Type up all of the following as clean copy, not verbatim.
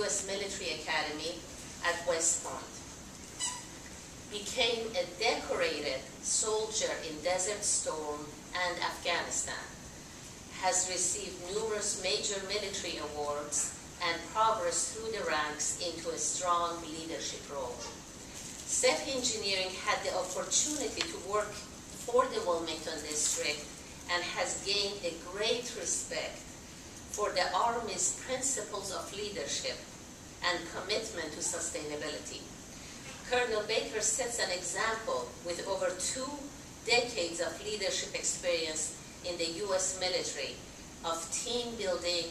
U.S. Military Academy at West Point. Became a decorated soldier in Desert Storm and Afghanistan. Has received numerous major military awards and progressed through the ranks into a strong leadership role. SEP Engineering had the opportunity to work for the Wilmington District and has gained a great respect for the Army's principles of leadership and commitment to sustainability. Colonel Baker sets an example with over 2 decades of leadership experience in the U.S. military of team building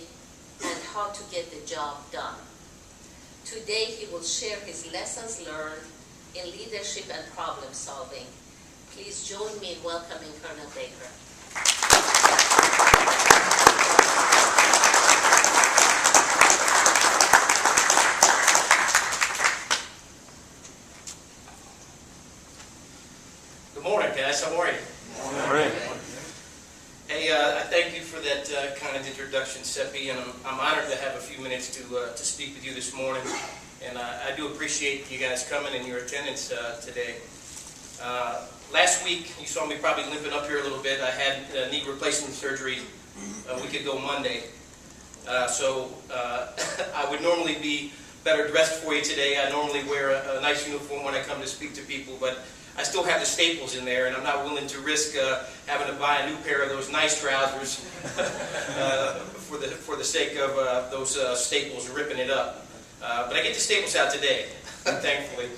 and how to get the job done. Today he will share his lessons learned in leadership and problem solving. Please join me in welcoming Colonel Baker. Good morning, guys. How are you? Morning. Hey, I thank you for that kind of introduction, Seppi, and I'm honored to have a few minutes to speak with you this morning. And I do appreciate you guys coming and your attendance today. Last week, you saw me probably limping up here a little bit. I had knee replacement surgery a week ago Monday. So I would normally be better dressed for you today. I normally wear a nice uniform when I come to speak to people, but I still have the staples in there, and I'm not willing to risk having to buy a new pair of those nice trousers for the sake of those staples ripping it up. But I get the staples out today, thankfully.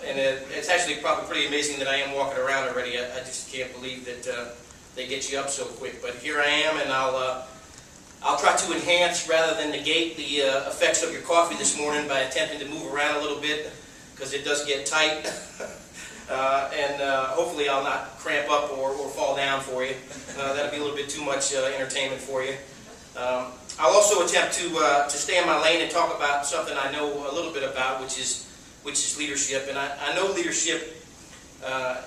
And it's actually probably pretty amazing that I am walking around already. I just can't believe that they get you up so quick. But here I am, and I'll try to enhance rather than negate the effects of your coffee this morning by attempting to move around a little bit, because it does get tight. And hopefully I'll not cramp up or fall down for you. That'll be a little bit too much entertainment for you. I'll also attempt to stay in my lane and talk about something I know a little bit about, which is leadership. And I know leadership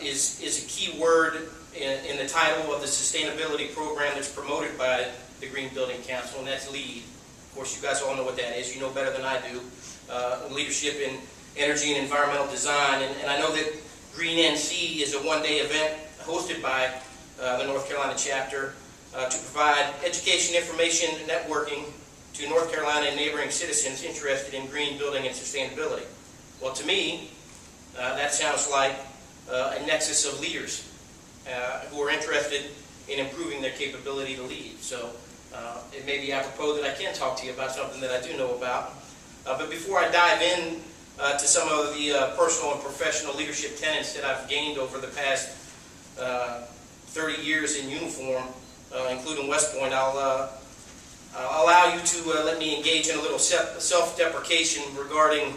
is a key word in the title of the sustainability program that's promoted by the Green Building Council, and that's LEED. Of course, you guys all know what that is. You know better than I do. Leadership in energy and environmental design. And I know that Green-NC is a one-day event hosted by the North Carolina chapter to provide education, information, and networking to North Carolina and neighboring citizens interested in green building and sustainability. Well, to me, that sounds like a nexus of leaders who are interested in improving their capability to lead. So it may be apropos that I can talk to you about something that I do know about. But before I dive in to some of the personal and professional leadership tenets that I've gained over the past 30 years in uniform, including West Point, I'll allow you to let me engage in a little self-deprecation regarding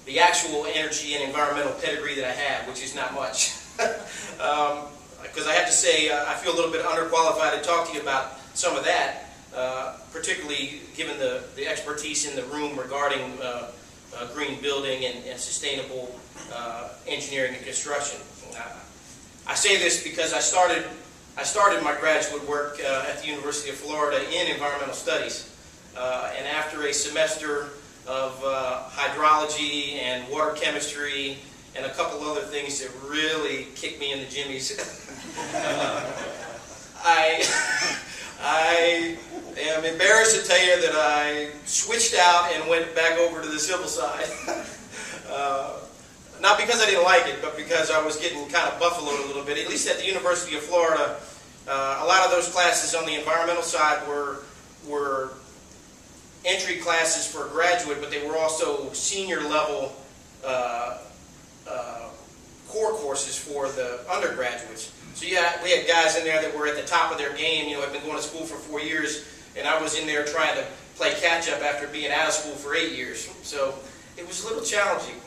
the actual energy and environmental pedigree that I have, which is not much. Because I have to say, I feel a little bit underqualified to talk to you about some of that, particularly given the expertise in the room regarding green building and sustainable engineering and construction. I say this because I started my graduate work at the University of Florida in environmental studies, and after a semester of hydrology and water chemistry and a couple other things that really kicked me in the jimmies, I am embarrassed to tell you that I switched out and went back over to the civil side. Not because I didn't like it, but because I was getting kind of buffaloed a little bit. At least at the University of Florida, a lot of those classes on the environmental side were entry classes for a graduate, but they were also senior level core courses for the undergraduates. So yeah, we had guys in there that were at the top of their game, had been going to school for 4 years, and I was in there trying to play catch up after being out of school for 8 years. So it was a little challenging.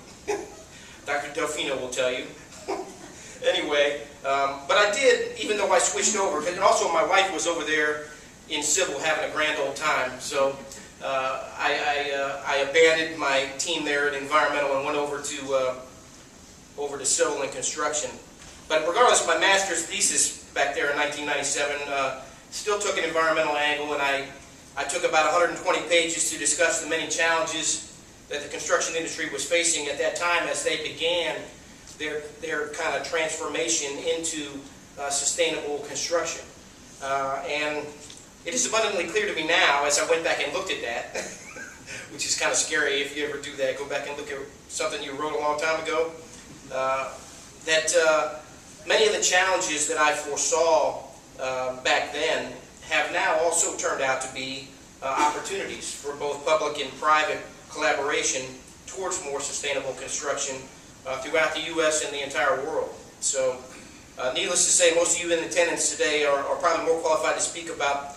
Dr. Delfino will tell you. Anyway, but I did, even though I switched over, and also my wife was over there in civil having a grand old time. So I abandoned my team there at environmental and went over to civil and construction. But regardless, my master's thesis back there in 1997 still took an environmental angle, and I I took about 120 pages to discuss the many challenges that the construction industry was facing at that time as they began their kind of transformation into sustainable construction. And it is abundantly clear to me now, as I went back and looked at that, which is kind of scary if you ever do that, go back and look at something you wrote a long time ago, that many of the challenges that I foresaw back then have now also turned out to be opportunities for both public and private collaboration towards more sustainable construction throughout the U.S. and the entire world. So, needless to say, most of you in attendance today are probably more qualified to speak about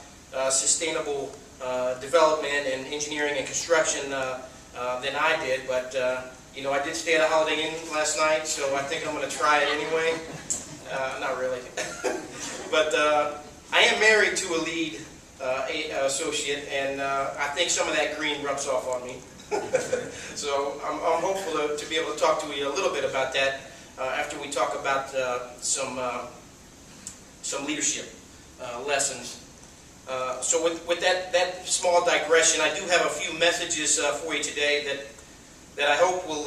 sustainable development and engineering and construction than I did, but you know, I did stay at a Holiday Inn last night, so I think I'm going to try it anyway. Not really. But I am married to a lead associate, and I think some of that green rubs off on me. So I'm hopeful to be able to talk to you a little bit about that after we talk about some leadership lessons. So with that small digression, I do have a few messages for you today that I hope will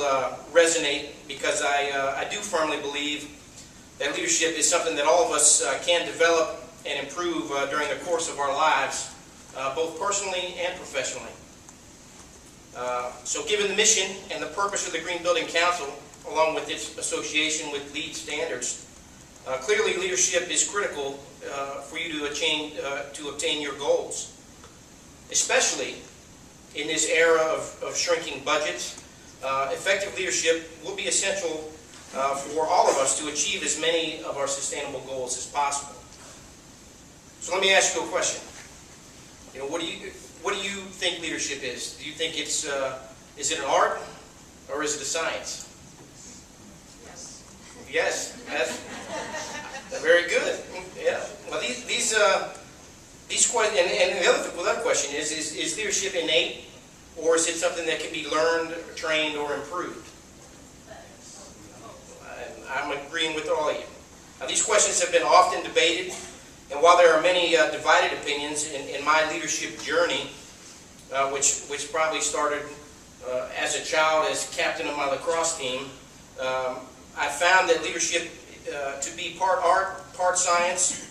resonate, because I do firmly believe that leadership is something that all of us can develop and improve during the course of our lives, both personally and professionally. So given the mission and the purpose of the Green Building Council, along with its association with LEED standards, clearly leadership is critical for you to obtain your goals, especially in this era of shrinking budgets. Effective leadership will be essential for all of us to achieve as many of our sustainable goals as possible. So let me ask you a question. You know, what do you think leadership is? Do you think it's is it an art or is it a science? Yes. Yes. That's very good. Yeah. Well, these questions, and the other question is leadership innate, or is it something that can be learned, trained, or improved? I'm agreeing with all of you. Now, these questions have been often debated, and while there are many divided opinions in my leadership journey, which probably started as a child as captain of my lacrosse team, I found that leadership to be part art, part science,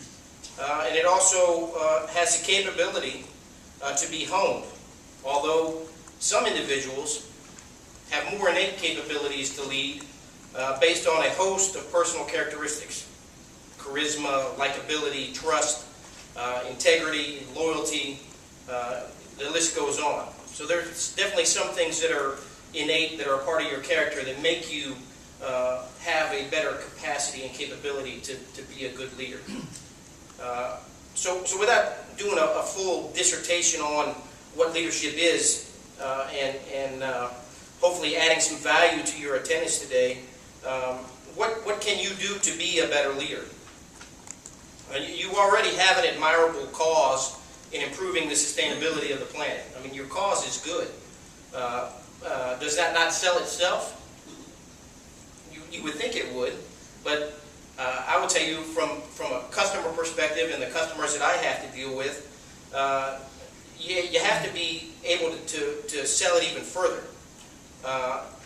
and it also has the capability to be honed. Although some individuals have more innate capabilities to lead based on a host of personal characteristics: charisma, likability, trust, integrity, loyalty, the list goes on. So there's definitely some things that are innate, that are a part of your character, that make you have a better capacity and capability to be a good leader. So without doing a full dissertation on what leadership is, and hopefully adding some value to your attendance today, what can you do to be a better leader? You already have an admirable cause in improving the sustainability of the planet. I mean, your cause is good. Does that not sell itself? You would think it would, but I would tell you from a customer perspective and the customers that I have to deal with, you have to be able to sell it even further.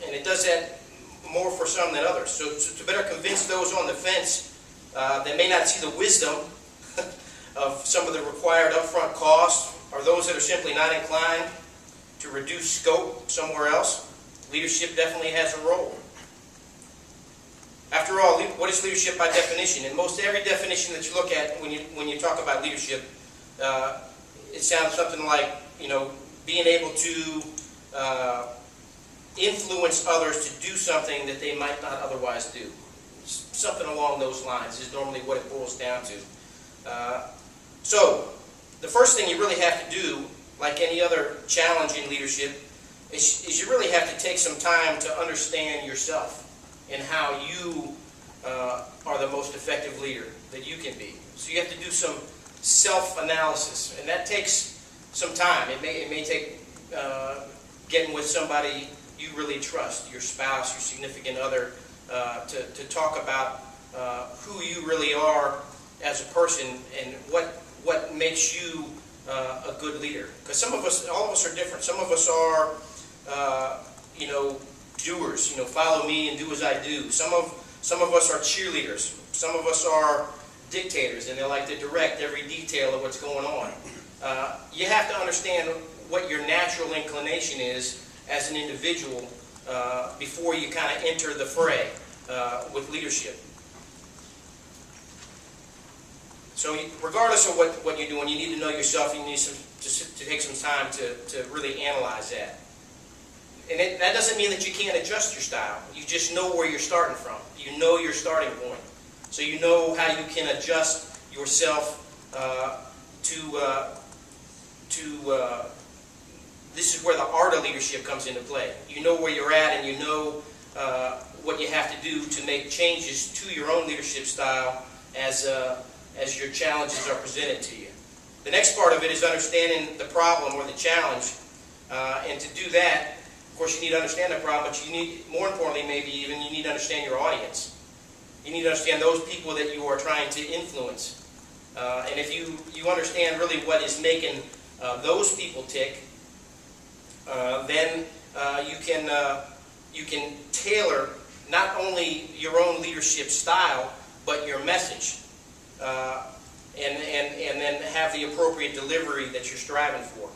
And it does that more for some than others. So to better convince those on the fence that may not see the wisdom of some of the required upfront costs, or those that are simply not inclined to reduce scope somewhere else, leadership definitely has a role. After all, what is leadership by definition? In most every definition that you look at when you talk about leadership, it sounds something like, you know, being able to influence others to do something that they might not otherwise do. Something along those lines is normally what it boils down to. So, the first thing you really have to do, like any other challenge in leadership, is you really have to take some time to understand yourself and how you are the most effective leader that you can be. So you have to do some self-analysis, and that takes some time. It may take getting with somebody you really trust, your spouse, your significant other, to talk about who you really are as a person and what makes you a good leader? Because some of us, all of us are different. Some of us are, doers. Follow me and do as I do. Some of us are cheerleaders. Some of us are dictators, and they like to direct every detail of what's going on. You have to understand what your natural inclination is as an individual before you kind of enter the fray with leadership. So regardless of what you're doing, you need to know yourself. You need to take some time to really analyze that. And that doesn't mean that you can't adjust your style. You just know where you're starting from. You know your starting point. So you know how you can adjust yourself this is where the art of leadership comes into play. You know where you're at, and you know what you have to do to make changes to your own leadership style as your challenges are presented to you. The next part of it is understanding the problem or the challenge, and to do that, of course, you need to understand the problem, but you need, more importantly, maybe even, you need to understand your audience. You need to understand those people that you are trying to influence. And if you understand really what is making those people tick, then you can tailor not only your own leadership style, but your message, and then have the appropriate delivery that you're striving for.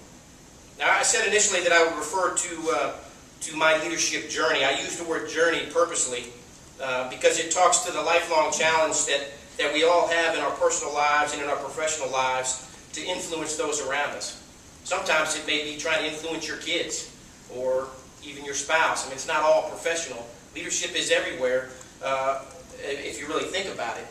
Now, I said initially that I would refer to my leadership journey. I use the word journey purposely because it talks to the lifelong challenge that we all have in our personal lives and in our professional lives to influence those around us. Sometimes it may be trying to influence your kids or even your spouse. I mean, it's not all professional. Leadership is everywhere if you really think about it.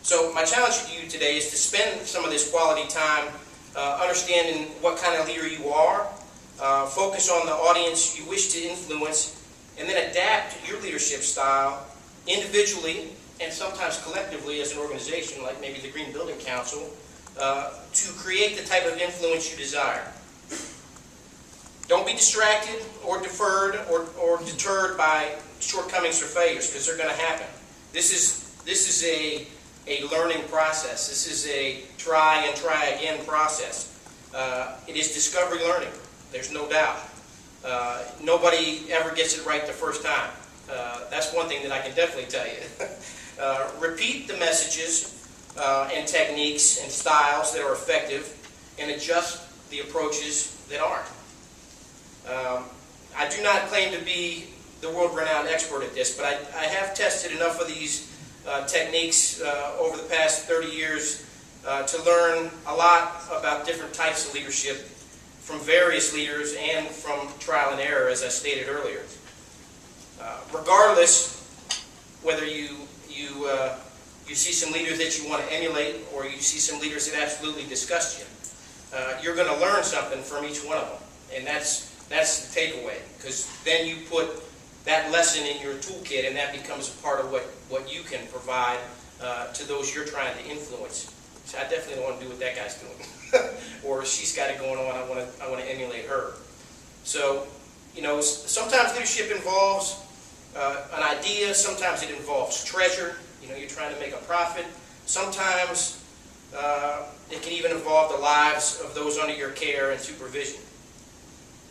So my challenge to you today is to spend some of this quality time understanding what kind of leader you are, focus on the audience you wish to influence, and then adapt your leadership style individually and sometimes collectively as an organization, like maybe the Green Building Council, to create the type of influence you desire. Don't be distracted or deferred or deterred by shortcomings or failures, because they're going to happen. This is a learning process. This is a try and try again process. It is discovery learning. There's no doubt. Nobody ever gets it right the first time. That's one thing that I can definitely tell you. Repeat the messages and techniques and styles that are effective, and adjust the approaches that aren't. I do not claim to be the world-renowned expert at this, but I have tested enough of these techniques over the past 30 years to learn a lot about different types of leadership from various leaders and from trial and error, as I stated earlier. Regardless whether you see some leaders that you want to emulate or you see some leaders that absolutely disgust you, you're going to learn something from each one of them, and that's the takeaway, because then you put that lesson in your toolkit, and that becomes a part of what you can provide to those you're trying to influence. So I definitely don't want to do what that guy's doing, or she's got it going on. I want to emulate her. So, sometimes leadership involves an idea. Sometimes it involves treasure. You're trying to make a profit. Sometimes it can even involve the lives of those under your care and supervision.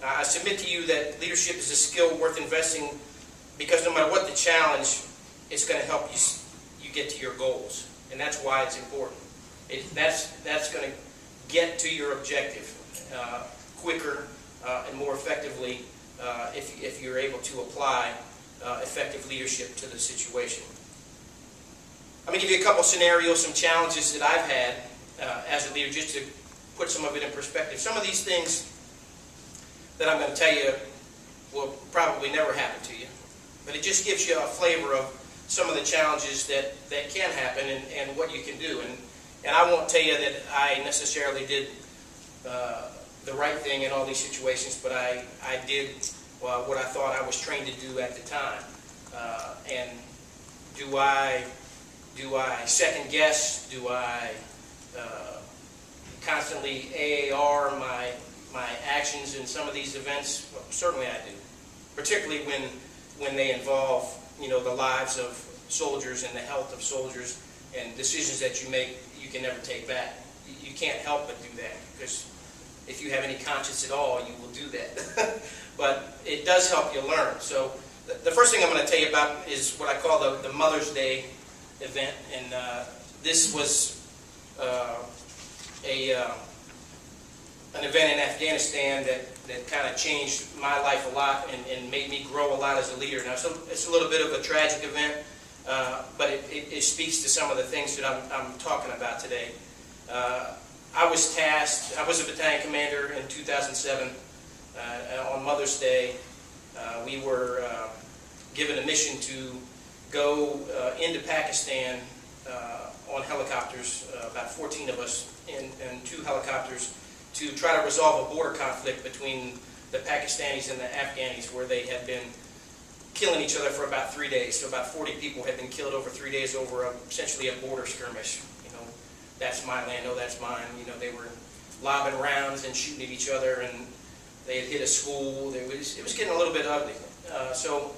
I submit to you that leadership is a skill worth investing, because no matter what the challenge, it's going to help you get to your goals, and that's why it's important. That's going to get to your objective quicker and more effectively if you're able to apply effective leadership to the situation. I'm going to give you a couple scenarios, some challenges that I've had as a leader, just to put some of it in perspective. Some of these things that I'm going to tell you will probably never happen to you, but it just gives you a flavor of some of the challenges that can happen and what you can do. And I won't tell you that I necessarily did the right thing in all these situations, but I did what I thought I was trained to do at the time. And do I second guess? Do I constantly AAR my actions in some of these events? Well, certainly I do, particularly when they involve the lives of soldiers and the health of soldiers, and decisions that you make you can never take back. You can't help but do that, because if you have any conscience at all, you will do that. But it does help you learn. So the first thing I'm going to tell you about is what I call the Mother's Day event. And this was an event in Afghanistan that kind of changed my life a lot and made me grow a lot as a leader. Now, so it's a little bit of a tragic event, but it speaks to some of the things that I'm talking about today. I was tasked, I was a battalion commander in 2007 on Mother's Day. We were given a mission to go into Pakistan on helicopters, about 14 of us in 2 helicopters, to try to resolve a border conflict between the Pakistanis and the Afghanis, where they had been killing each other for about 3 days. So about 40 people had been killed over 3 days over essentially a border skirmish. You know, that's my land, no, that's mine. You know, they were lobbing rounds and shooting at each other, and they had hit a school. It was getting a little bit ugly. So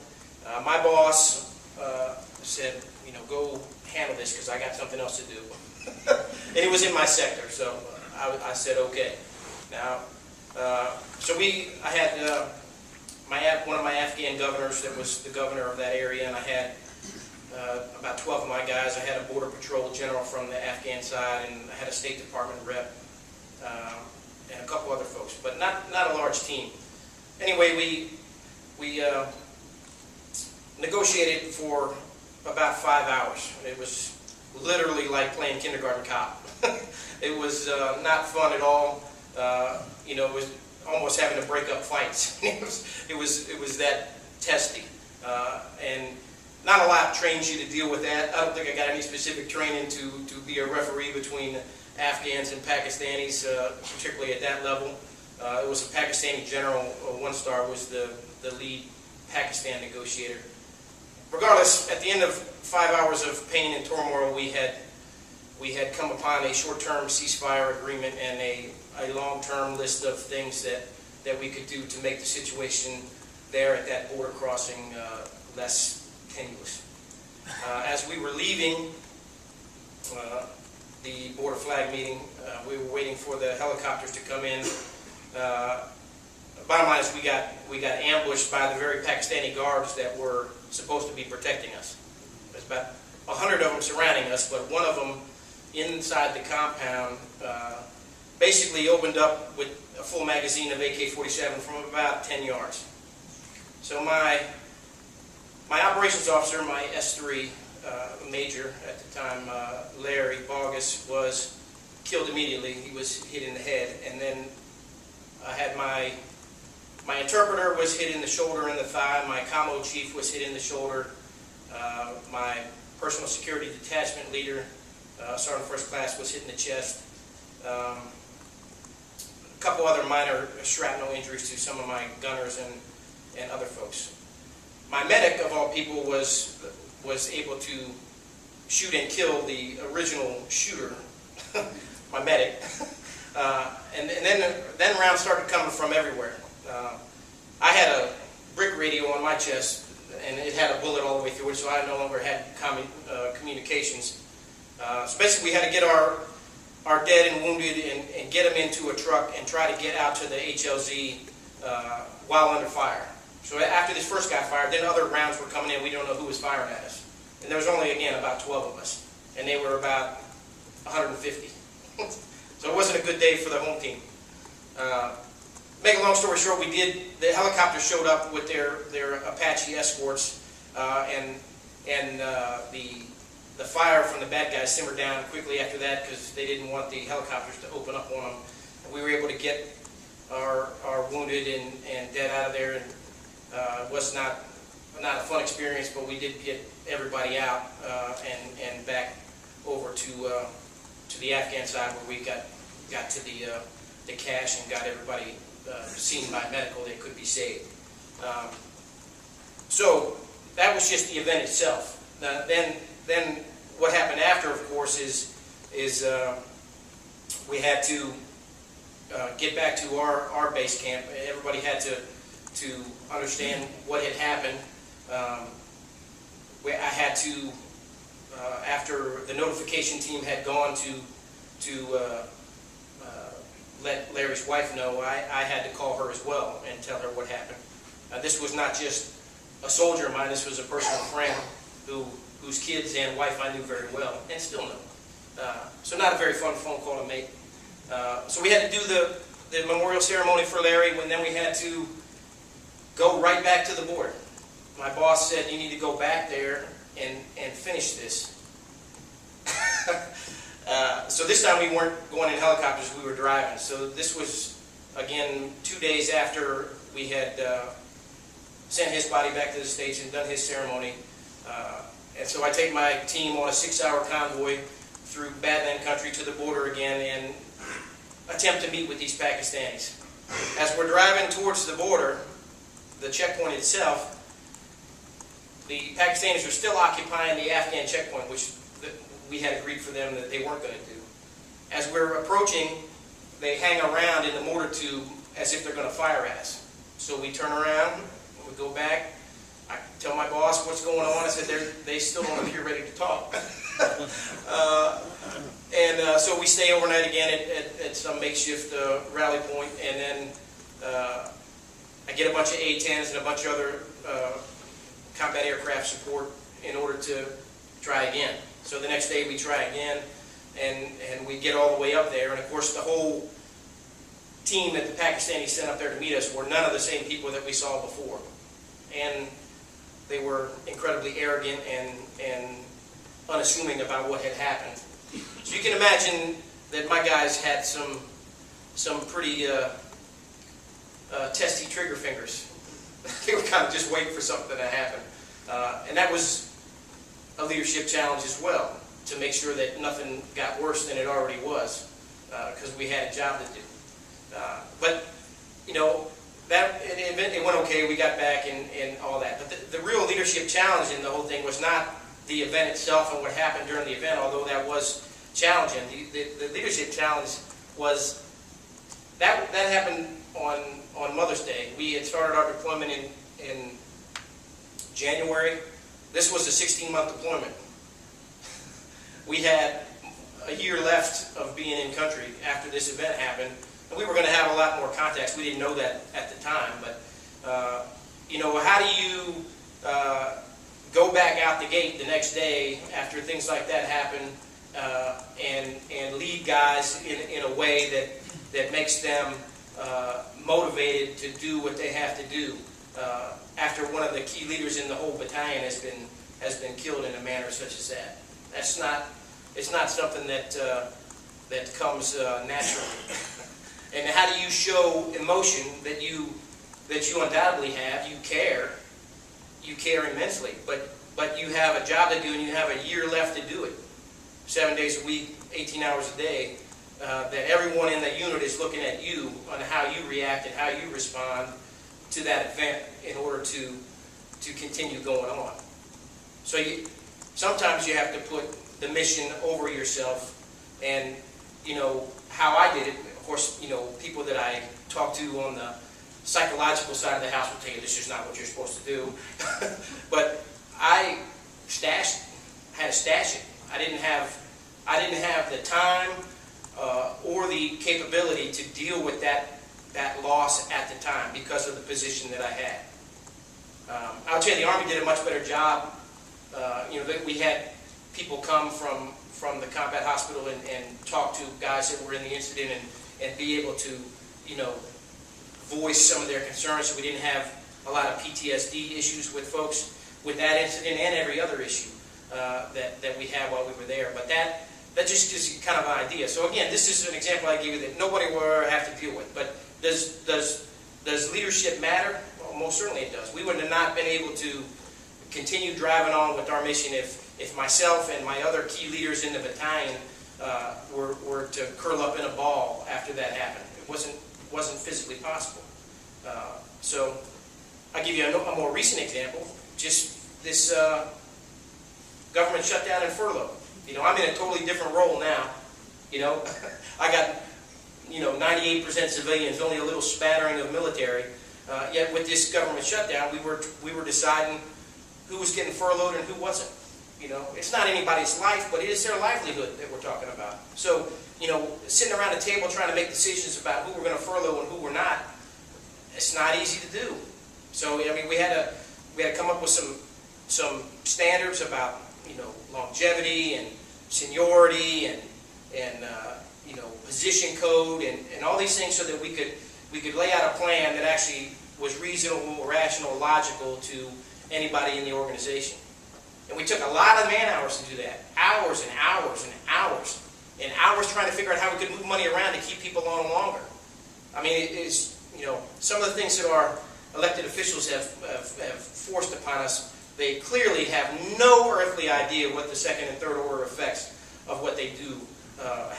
my boss said, you know, go handle this because I got something else to do. And it was in my sector, so I said okay. Now, so I had one of my Afghan governors that was the governor of that area, and I had about 12 of my guys. I had a border patrol general from the Afghan side, and I had a State Department rep, and a couple other folks, but not a large team. Anyway, we negotiated for about 5 hours. It was literally like playing kindergarten cop. It was not fun at all. You know, it was almost having to break up fights. It was that testy, and not a lot trains you to deal with that. I don't think I got any specific training to be a referee between Afghans and Pakistanis, particularly at that level. It was a Pakistani general, 1-star, was the lead Pakistan negotiator. Regardless, at the end of 5 hours of pain and turmoil, we had come upon a short-term ceasefire agreement and a long-term list of things that we could do to make the situation there at that border crossing less tenuous. As we were leaving the border flag meeting, we were waiting for the helicopters to come in. Bottom line is we got ambushed by the very Pakistani guards that were supposed to be protecting us. There's about 100 of them surrounding us, but one of them inside the compound basically opened up with a full magazine of AK-47 from about 10 yards. So my operations officer, my S3 major at the time, Larry Bogus, was killed immediately. He was hit in the head, and then I had my interpreter was hit in the shoulder and the thigh. My commo chief was hit in the shoulder. My personal security detachment leader, Sergeant First Class, was hit in the chest. A couple other minor shrapnel injuries to some of my gunners and other folks. My medic, of all people, was able to shoot and kill the original shooter, my medic. And then rounds started coming from everywhere. I had a brick radio on my chest, and it had a bullet all the way through it, so I no longer had communications. So basically, we had to get our dead and wounded and get them into a truck and try to get out to the HLZ while under fire. So after this first guy fired, then other rounds were coming in. We don't know who was firing at us. And there was only, again, about 12 of us. And they were about 150. So it wasn't a good day for the home team. Make a long story short, the helicopter showed up with their Apache escorts, and the fire from the bad guys simmered down quickly after that because they didn't want the helicopters to open up on them. And we were able to get our wounded and dead out of there. And it was not a fun experience, but we did get everybody out and back over to the Afghan side where we got to the cache and got everybody seen by medical that could be saved. So that was just the event itself. Then what happened after, of course, is we had to get back to our base camp. Everybody had to understand what had happened. I had to, after the notification team had gone to let Larry's wife know, I had to call her as well and tell her what happened. This was not just a soldier of mine, this was a personal friend whose kids and wife I knew very well, and still know. So not a very fun phone call to make. So we had to do the memorial ceremony for Larry, and then we had to go right back to the border. My boss said, you need to go back there and finish this. So this time we weren't going in helicopters, we were driving. So this was, again, 2 days after we had sent his body back to the States and done his ceremony. And so I take my team on a 6-hour convoy through Badland country to the border again and attempt to meet with these Pakistanis. As we're driving towards the border, the checkpoint itself, the Pakistanis are still occupying the Afghan checkpoint, which we had agreed for them that they weren't going to do. As we're approaching, they hang around in the mortar tube as if they're going to fire at us. So we turn around, we go back, I tell my boss what's going on. I said, they still don't appear ready to talk. So we stay overnight again at some makeshift rally point, and then I get a bunch of A-10s and a bunch of other combat aircraft support in order to try again. So the next day we try again, and we get all the way up there, and of course the whole team that the Pakistanis sent up there to meet us were none of the same people that we saw before. And they were incredibly arrogant and unassuming about what had happened. So you can imagine that my guys had some pretty testy trigger fingers. They were kind of just waiting for something to happen. And that was a leadership challenge as well, to make sure that nothing got worse than it already was, because we had a job to do. But, you know, it went okay, we got back and all that. But the real leadership challenge in the whole thing was not the event itself and what happened during the event, although that was challenging. The leadership challenge was, that happened on Mother's Day. We had started our deployment in January. This was a 16-month deployment. We had a year left of being in country after this event happened, and we were going to have a lot more contacts. We didn't know that at the time, but you know, how do you go back out the gate the next day after things like that happen and lead guys in a way that makes them motivated to do what they have to do after one of the key leaders in the whole battalion has been killed in a manner such as that? It's not something that comes naturally. And how do you show emotion that you undoubtedly have? You care immensely, but you have a job to do and you have a year left to do it. 7 days a week, 18 hours a day. That everyone in the unit is looking at you on how you react and how you respond to that event in order to continue going on. So sometimes you have to put the mission over yourself, and you know how I did it. Of course, you know, people that I talk to on the psychological side of the house will tell you this is not what you're supposed to do. But I had to stash it. I didn't have the time or the capability to deal with that loss at the time because of the position that I had. I'll tell you, the Army did a much better job. You know, we had people come from the combat hospital and talk to guys that were in the incident and be able to, you know, voice some of their concerns. So we didn't have a lot of PTSD issues with folks with that incident and every other issue that we had while we were there. But that just gives you kind of an idea. So again, this is an example I give you that nobody will ever have to deal with. But does leadership matter? Well, most certainly it does. We would have not been able to continue driving on with our mission if myself and my other key leaders in the battalion were to curl up in a ball after that happened. It wasn't physically possible. So I'll give you a more recent example. Just this government shutdown and furlough. You know, I'm in a totally different role now. You know, I got, you know, 98% civilians, only a little spattering of military. Yet with this government shutdown, we were deciding who was getting furloughed and who wasn't. You know, it's not anybody's life, but it is their livelihood that we're talking about. So, you know, sitting around a table trying to make decisions about who we're going to furlough and who we're not, it's not easy to do. So, I mean, we had to come up with some standards about, you know, longevity and seniority and you know, position code and all these things so that we could lay out a plan that actually was reasonable, rational, logical to anybody in the organization. And we took a lot of man hours to do that. Hours and hours and hours. And hours trying to figure out how we could move money around to keep people on longer. I mean, it is, you know, some of the things that our elected officials have forced upon us, they clearly have no earthly idea what the second and third order effects of what they do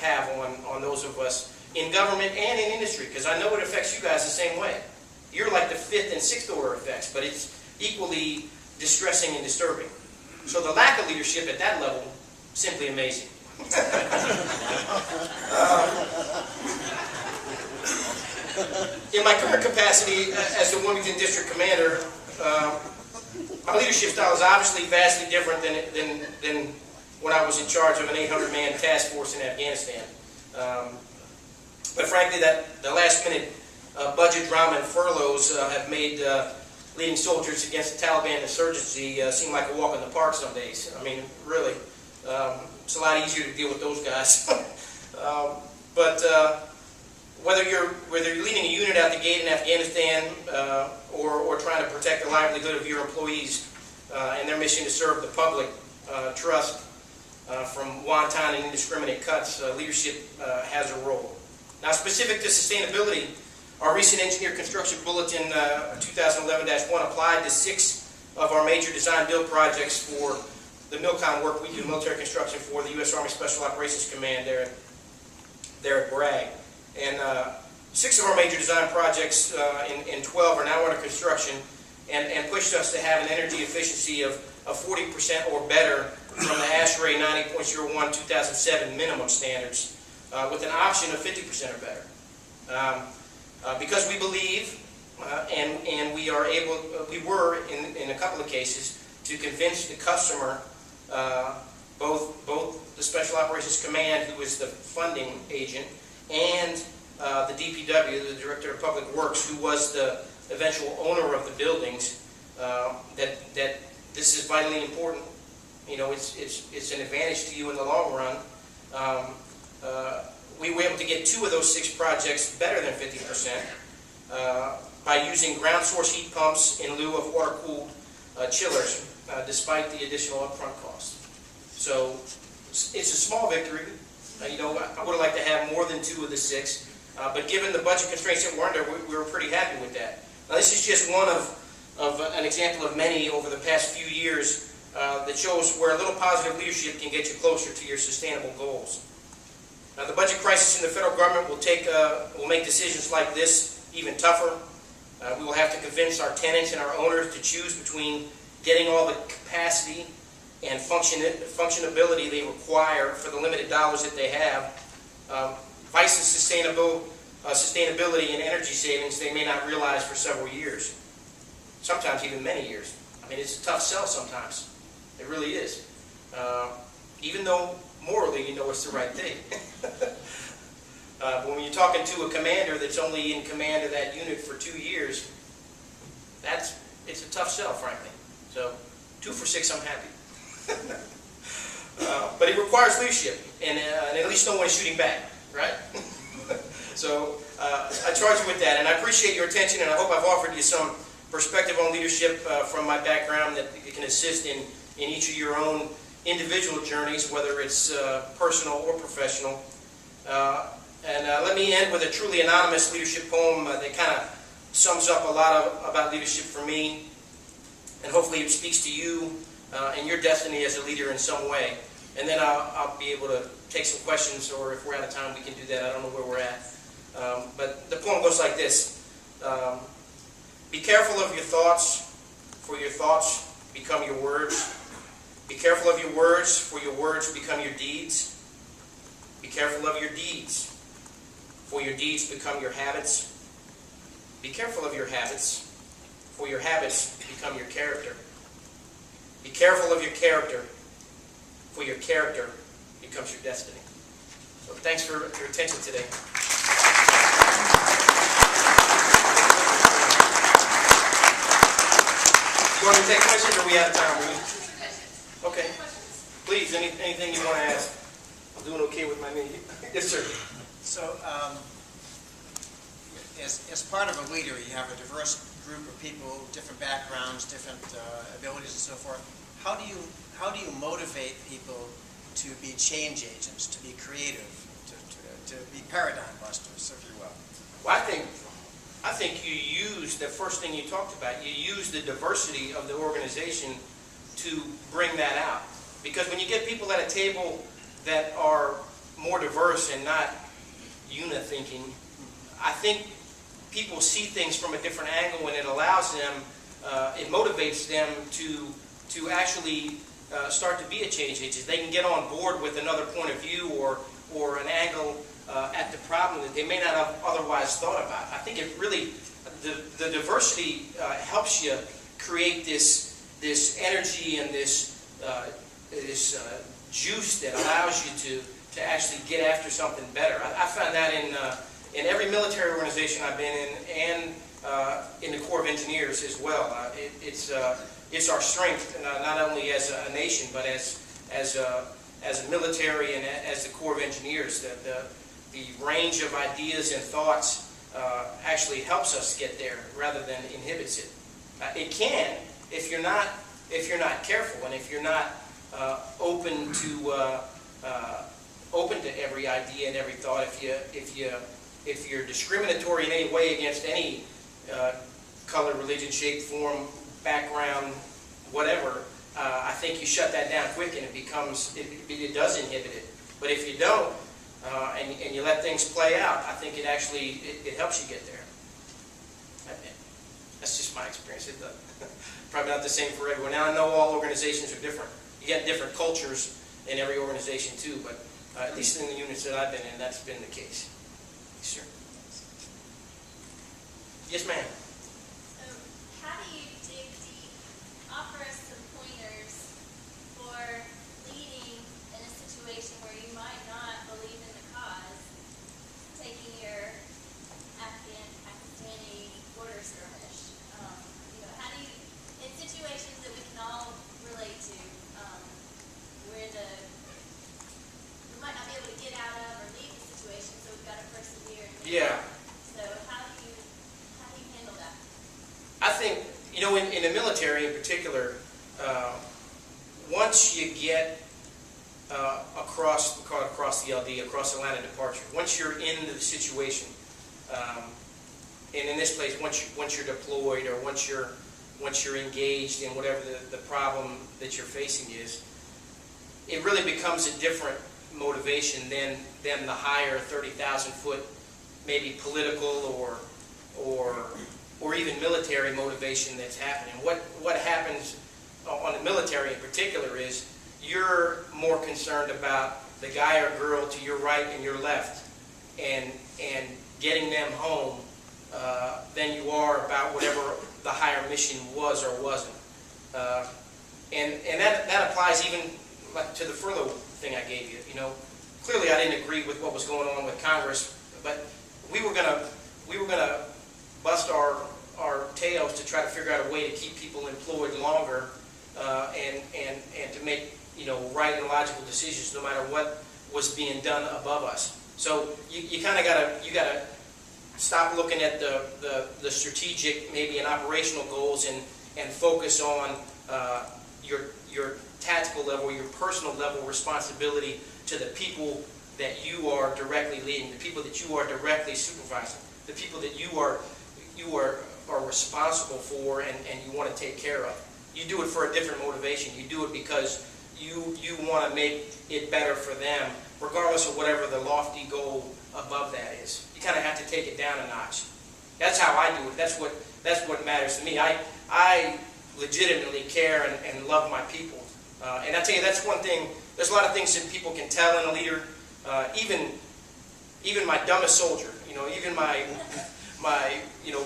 have on those of us in government and in industry. Because I know it affects you guys the same way. You're like the fifth and sixth order effects, but it's equally distressing and disturbing. So the lack of leadership at that level, simply amazing. In my current capacity as the Wilmington District Commander, my leadership style is obviously vastly different than when I was in charge of an 800-man task force in Afghanistan. But frankly, the last-minute budget drama and furloughs have made leading soldiers against the Taliban insurgency seem like a walk in the park some days. I mean, really. It's a lot easier to deal with those guys. But whether you're leading a unit out the gate in Afghanistan or trying to protect the livelihood of your employees and their mission to serve the public, trust from wanton and indiscriminate cuts, leadership has a role. Now, specific to sustainability, our recent Engineer Construction Bulletin 2011-1 applied to 6 of our major design-build projects for the MILCON work we do, military construction for the U.S. Army Special Operations Command there at Bragg. And 6 of our major design projects in 12 are now under construction and pushed us to have an energy efficiency of 40% or better from the ASHRAE 90.01 2007 minimum standards with an option of 50% or better. Because we believe, and we were in a couple of cases, to convince the customer, both the Special Operations Command, who is the funding agent, and the DPW, the Director of Public Works, who was the eventual owner of the buildings, that this is vitally important. You know, it's an advantage to you in the long run. We were able to get 2 of those 6 projects better than 50% by using ground source heat pumps in lieu of water-cooled chillers, despite the additional upfront costs. So it's a small victory. You know, I would have liked to have more than 2 of the 6, but given the budget constraints that were under, we were pretty happy with that. Now, this is just one of an example of many over the past few years that shows where a little positive leadership can get you closer to your sustainable goals. Now, the budget crisis in the federal government will make decisions like this even tougher. We will have to convince our tenants and our owners to choose between getting all the capacity and functionability they require for the limited dollars that they have, versus sustainability and energy savings they may not realize for several years, sometimes even many years. I mean, it's a tough sell sometimes. It really is. Even though morally you know it's the right thing. But when you're talking to a commander that's only in command of that unit for 2 years, it's a tough sell, frankly. So 2 for 6, I'm happy. But it requires leadership, and at least no one is shooting back, right? So I charge you with that, and I appreciate your attention, and I hope I've offered you some perspective on leadership from my background that can assist in each of your own individual journeys, whether it's personal or professional. And let me end with a truly anonymous leadership poem that kind of sums up a lot about leadership for me, and hopefully it speaks to you and your destiny as a leader in some way. And then I'll be able to take some questions, or if we're out of time, we can do that. I don't know where we're at. But the poem goes like this. Be careful of your thoughts, for your thoughts become your words. Be careful of your words, for your words become your deeds. Be careful of your deeds, for your deeds become your habits. Be careful of your habits, for your habits become your character. Be careful of your character, for your character becomes your destiny. So thanks for your attention today. You want me to take questions, or are we out of time? Okay. Please, anything you want to ask. I'm doing okay with my knee. Yes, sir. So, as part of a leader, you have a diverse group of people, different backgrounds, different abilities, and so forth. How do you motivate people to be change agents, to be creative, to be paradigm busters, if you will? Well, I think you use the first thing you talked about. You use the diversity of the organization to bring that out. Because when you get people at a table that are more diverse and not uni-thinking, I think people see things from a different angle, and it allows them, it motivates them to actually start to be a change agent. They can get on board with another point of view or an angle at the problem that they may not have otherwise thought about. I think it really, the diversity helps you create this energy and this juice that allows you to actually get after something better. I found that in every military organization I've been in, and in the Corps of Engineers as well. It's our strength, not only as a nation, but as a military and as the Corps of Engineers. The range of ideas and thoughts actually helps us get there rather than inhibits it. It can if you're not careful, and if you're not open to every idea and every thought. If you're discriminatory in any way against any color, religion, shape, form, background, whatever, I think you shut that down quick, and it does inhibit it. But if you don't, and you let things play out, I think it helps you get there. That's just my experience. Probably not the same for everyone. Now I know all organizations are different. You get different cultures in every organization too, but at least in the units that I've been in, that's been the case. Sure. Yes, ma'am. So, how do you dig deep? Offer us some pointers for leading in a situation where you might not believe in the cause, taking your Pakistani border skirmish. How do you, in situations that we can all relate to, where we might not be able to get out of or leave the situation, so we've got to persevere. Yeah. So how do you handle that? I think, in the military in particular, once you get across the LD, across the line of departure, once you're in the situation, and in this place, once you're deployed or once you're engaged in whatever the problem that you're facing is, it really becomes a different motivation than the higher 30,000-foot, maybe political or even military motivation that's happening. What happens on the military in particular is you're more concerned about the guy or girl to your right and your left and getting them home than you are about whatever the higher mission was or wasn't. And that applies even to the furlough thing I gave you. Clearly I didn't agree with what was going on with Congress, but we were gonna bust our tails to try to figure out a way to keep people employed longer and to make right and logical decisions no matter what was being done above us. So you kind of gotta stop looking at the strategic, maybe and operational goals and focus on your tactical level, your personal level responsibility to the people that you are directly leading, the people that you are directly supervising, the people that you are responsible for and you want to take care of. You do it for a different motivation. You do it because you want to make it better for them, regardless of whatever the lofty goal above that is. You kind of have to take it down a notch. That's how I do it. That's what matters to me. I legitimately care and love my people. And I tell you, that's one thing. There's a lot of things that people can tell in a leader. Even my dumbest soldier, even my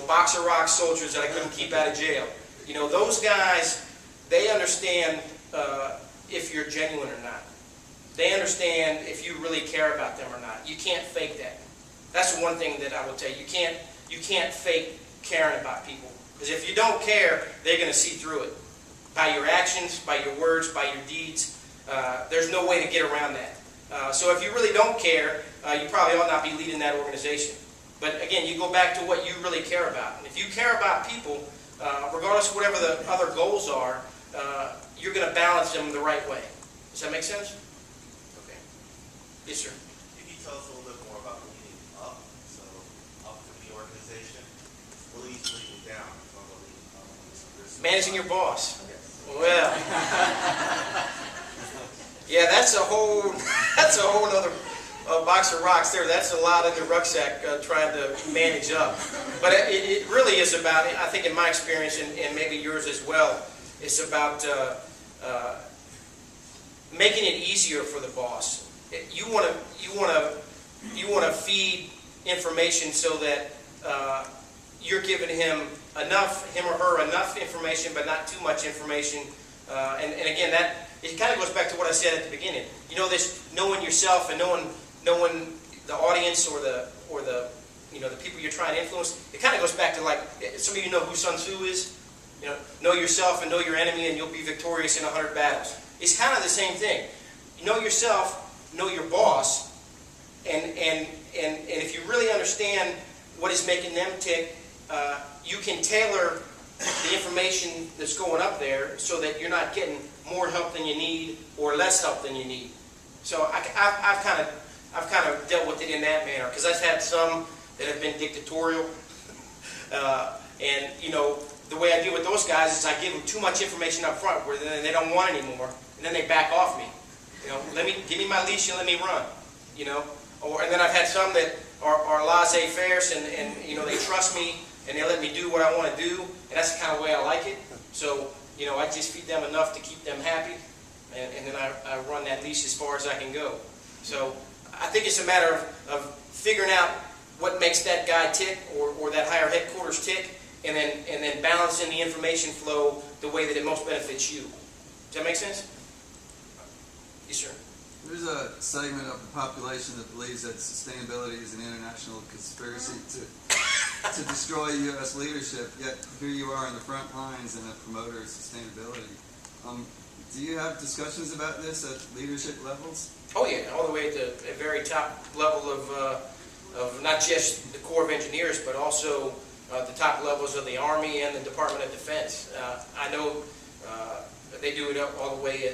box of rock soldiers that I couldn't keep out of jail. Those guys, they understand if you're genuine or not. they understand if you really care about them or not. You can't fake that. That's the one thing that I will tell you. You can't fake caring about people. Because if you don't care, they're going to see through it. By your actions, by your words, by your deeds. There's no way to get around that. So if you really don't care, you probably ought not be leading that organization. But again, you go back to what you really care about. And if you care about people, regardless of whatever the other goals are, you're going to balance them the right way. Does that make sense? Okay. Yes, sir. Can you tell us a little bit more about leading up? So up to the organization, really leading down. Managing your boss. Well, yeah, that's a whole other box of rocks there. That's a lot in the rucksack trying to manage up. But it really is about, I think in my experience, and maybe yours as well, it's about making it easier for the boss. You want to feed information so that you're giving him or her enough information, but not too much information. And again, that it kind of goes back to what I said at the beginning. You know, this knowing yourself and knowing the audience or the the people you're trying to influence. It kind of goes back to, like, some of you know who Sun Tzu is. Know yourself and know your enemy, and you'll be victorious in 100 battles. It's kind of the same thing. You know yourself, know your boss, and if you really understand what is making them tick, you can tailor the information that's going up there so that you're not getting more help than you need or less help than you need. So I've kind of dealt with it in that manner, because I've had some that have been dictatorial, and the way I deal with those guys is I give them too much information up front where then they don't want anymore, and then they back off me. Give me my leash and let me run. And then I've had some that are laissez-faire, and they trust me and they let me do what I want to do, and that's the kind of way I like it. So I just feed them enough to keep them happy, and then I run that leash as far as I can go. So I think it's a matter of figuring out what makes that guy tick or that higher headquarters tick, and then balancing the information flow the way that it most benefits you. Does that make sense? Yes, sir. There's a segment of the population that believes that sustainability is an international conspiracy to destroy U.S. leadership, yet here you are in the front lines and a promoter of sustainability. Do you have discussions about this at leadership levels? Oh yeah, all the way at the very top level of not just the Corps of Engineers, but also the top levels of the Army and the Department of Defense. I know they do it all the way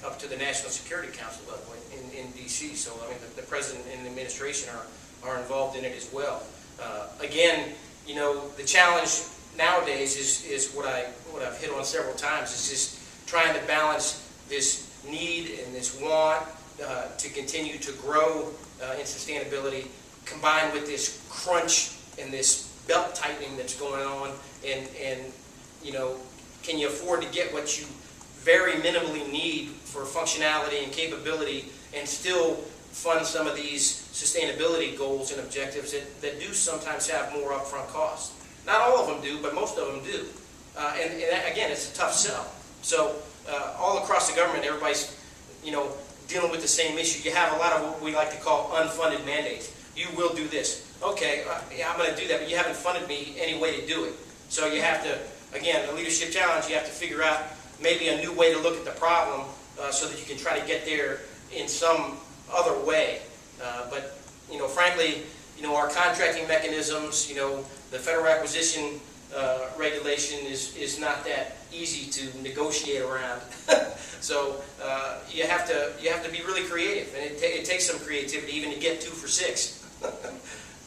up to the National Security Council level in D.C. So I mean, the President and the administration are involved in it as well. Again, the challenge nowadays is what I've hit on several times. Is just trying to balance this need and this want to continue to grow in sustainability, combined with this crunch and this belt tightening that's going on, and can you afford to get what you very minimally need for functionality and capability, and still fund some of these sustainability goals and objectives that do sometimes have more upfront costs. Not all of them do, but most of them do. And again, it's a tough sell. So all across the government, everybody's dealing with the same issue. You have a lot of what we like to call unfunded mandates. You will do this. Okay, yeah, I'm going to do that, but you haven't funded me any way to do it. So you have to, again, the leadership challenge, you have to figure out maybe a new way to look at the problem so that you can try to get there in some other way. But frankly, our contracting mechanisms, the federal acquisition regulation is not that easy to negotiate around. So you have to be really creative, and it takes some creativity even to get 2 for 6.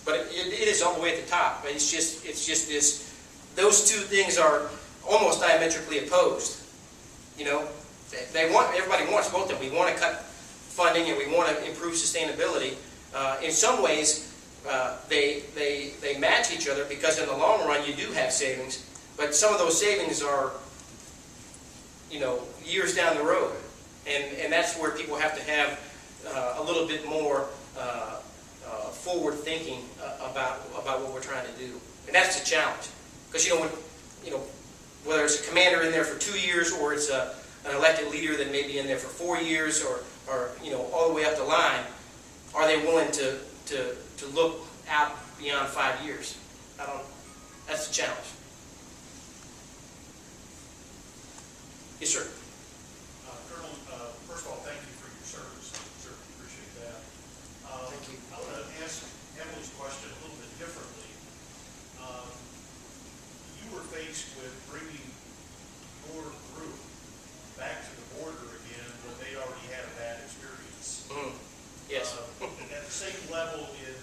But it is all the way at the top. It's just this. Those two things are almost diametrically opposed. Everybody wants both of them. We want to cut funding and we want to improve sustainability. In some ways, they match each other, because in the long run you do have savings, but some of those savings are years down the road, and that's where people have to have a little bit more forward thinking about what we're trying to do, and that's the challenge. Because whether it's a commander in there for 2 years, or it's an elected leader that may be in there for 4 years, or or all the way up the line, are they willing to look out beyond 5 years? That's the challenge. Yes, sir. Colonel, first of all, thank you for your service. I certainly appreciate that. Thank you. I want to ask Emily's question a little bit differently. You were faced with bringing your group back to the border again when they already had a bad experience. Yes. At the same level in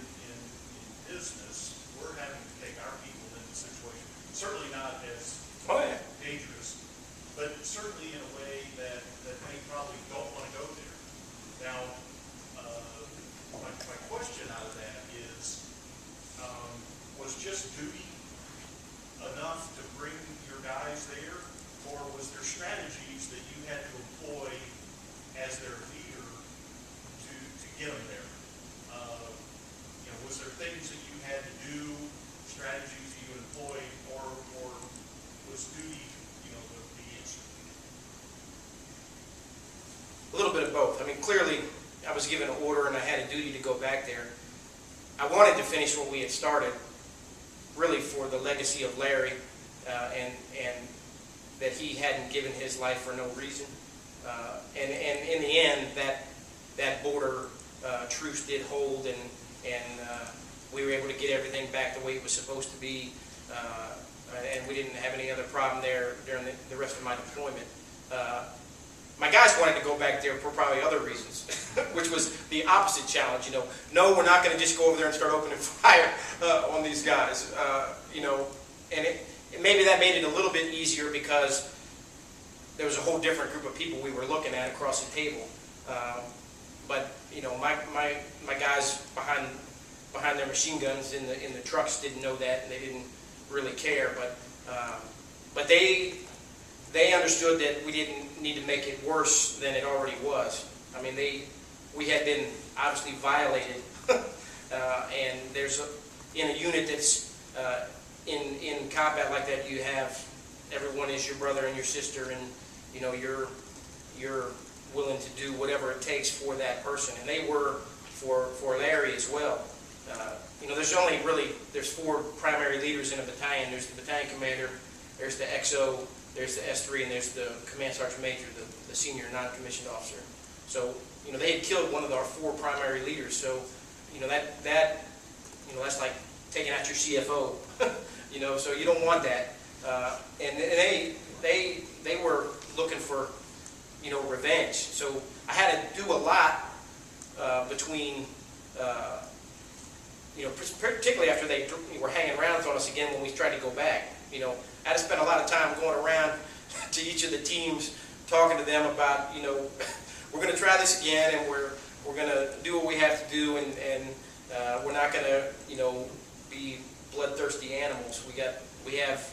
business, we're having to take our people into situations, certainly not as dangerous, but certainly in a way that they probably don't want to go there. Now, my question out of that is, was just duty enough to bring your guys there, or was there strategies that you had to employ as their leader to get them there? Was there things that you had to do, strategies you employed, or was duty, the answer? A little bit of both. I mean, clearly, I was given an order and I had a duty to go back there. I wanted to finish what we had started, really for the legacy of Larry, and that he hadn't given his life for no reason. And in the end, that border truce did hold, and we were able to get everything back the way it was supposed to be, and we didn't have any other problem there during the rest of my deployment. My guys wanted to go back there for probably other reasons, which was the opposite challenge. No, we're not going to just go over there and start opening fire on these guys. And maybe that made it a little bit easier because there was a whole different group of people we were looking at across the table. But my guys behind their machine guns in the trucks didn't know that, and they didn't really care. But they understood that we didn't need to make it worse than it already was. I mean, we had been obviously violated, and in a unit that's in combat like that, you have everyone is your brother and your sister, and you're willing to do whatever it takes for that person, and they were for Larry as well. There's 4 primary leaders in a battalion. There's the battalion commander, there's the XO, there's the S3, and there's the command sergeant major, the senior non-commissioned officer. So they had killed one of our 4 primary leaders. So that's like taking out your CFO. So you don't want that. And they were looking for revenge. So I had to do a lot between. Particularly after they were hanging around on us again when we tried to go back. I had to spend a lot of time going around to each of the teams, talking to them about, we're going to try this again, and we're going to do what we have to do, and we're not going to, be bloodthirsty animals. We have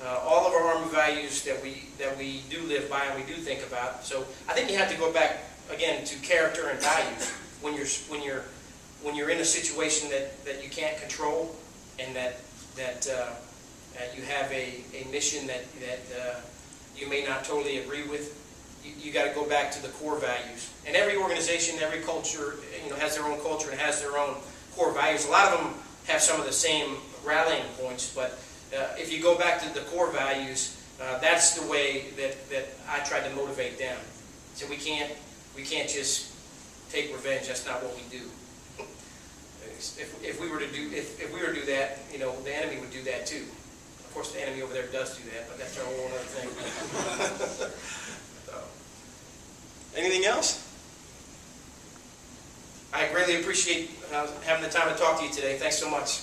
all of our Army values that we do live by and we do think about. So I think you have to go back again to character and values when you're in a situation that you can't control, and that you have a mission that you may not totally agree with. You got to go back to the core values. And every organization, every culture, has their own culture and has their own core values. A lot of them have some of the same rallying points, but if you go back to the core values, that's the way that I tried to motivate them. So we can't just take revenge. That's not what we do. If we were to do that, the enemy would do that too. Of course, the enemy over there does do that, but that's a whole other thing. So, anything else? I greatly appreciate having the time to talk to you today. Thanks so much.